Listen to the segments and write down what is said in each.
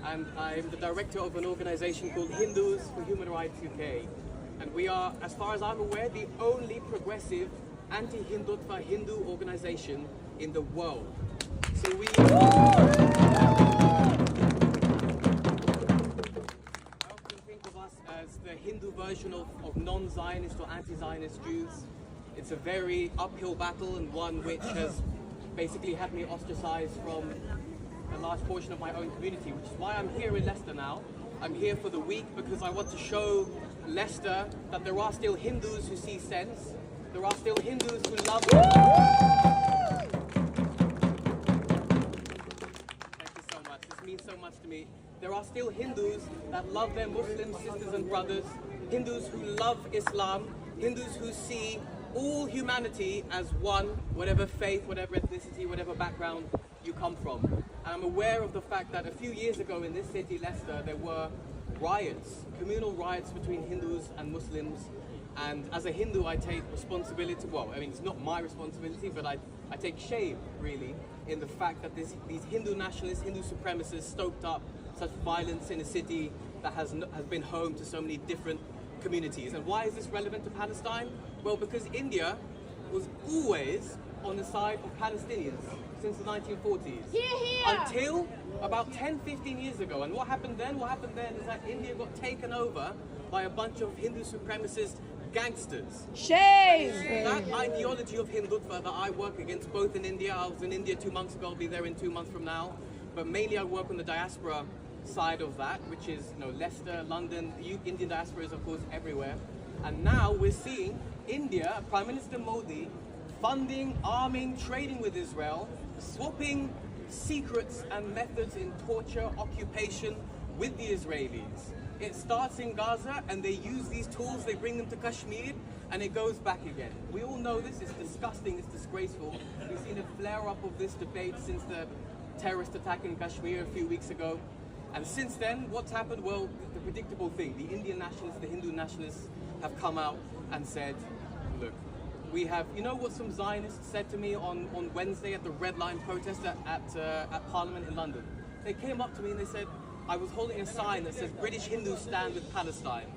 and I'm the director of an organization called Hindus for Human Rights UK. And we are, as far as I'm aware, the only progressive anti-Hindutva Hindu organization in the world. So we often think of us as the Hindu version of non-Zionist or anti-Zionist Jews. It's a very uphill battle, and one which has basically had me ostracized from a large portion of my own community, which is why I'm here in Leicester now. I'm here for the week because I want to show Leicester that there are still Hindus who see sense. There are still Hindus who love them. Thank you so much. This means so much to me. There are still Hindus that love their Muslim sisters and brothers, Hindus who love Islam, Hindus who see all humanity as one, whatever faith, whatever ethnicity, whatever background you come from. And I'm aware of the fact that a few years ago in this city, Leicester, there were riots, communal riots between Hindus and Muslims. And as a Hindu, I take responsibility, well, I mean, it's not my responsibility, but I take shame, really, in the fact that these Hindu nationalists, Hindu supremacists stoked up such violence in a city that has been home to so many different communities. And why is this relevant to Palestine? Well, because India was always on the side of Palestinians since the 1940s. Until about 10-15 years ago. And what happened then? What happened then is that India got taken over by a bunch of Hindu supremacist gangsters. Shame! That ideology of Hindutva that I work against, both in India, I was in India 2 months ago, I'll be there in 2 months from now, but mainly I work on the diaspora side of that, which is, you know, Leicester, London, Indian diaspora is of course everywhere. And now we're seeing India, Prime Minister Modi, funding, arming, trading with Israel, swapping secrets and methods in torture, occupation with the Israelis. It starts in Gaza and they use these tools, they bring them to Kashmir, and it goes back again. We all know this, it's disgusting, it's disgraceful. We've seen a flare-up of this debate since the terrorist attack in Kashmir a few weeks ago. And since then, what's happened? Well, the predictable thing. The Indian nationalists, the Hindu nationalists have come out and said, look, we have, you know what some Zionists said to me on Wednesday at the Red Line protest at Parliament in London? They came up to me and they said, I was holding a sign that says British Hindus stand with Palestine.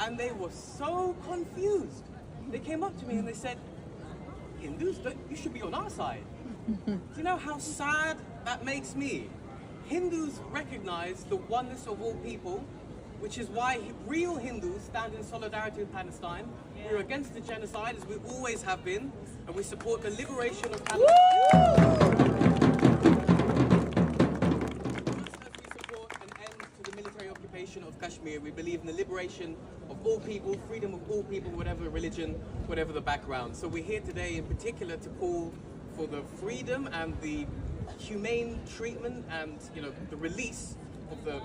And they were so confused. They came up to me and they said, Hindus, you should be on our side. Do you know how sad that makes me? Hindus recognize the oneness of all people, which is why real Hindus stand in solidarity with Palestine. We're against the genocide, as we always have been, and we support the liberation of Palestine. Just as we support an end to the military occupation of Kashmir, we believe in the liberation of all people, freedom of all people, whatever religion, whatever the background. So we're here today in particular to call for the freedom and the humane treatment and, you know, the release of the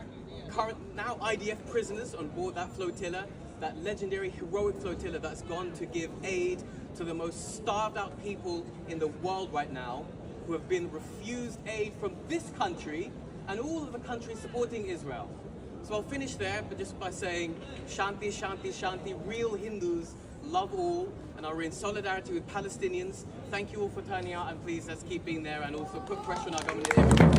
current now IDF prisoners on board that flotilla, that legendary heroic flotilla that's gone to give aid to the most starved out people in the world right now, who have been refused aid from this country and all of the countries supporting Israel. So I'll finish there, but just by saying Shanti, Shanti, Shanti. Real Hindus love all and are in solidarity with Palestinians. Thank you all for turning out, and please let's keep being there and also put pressure on our government.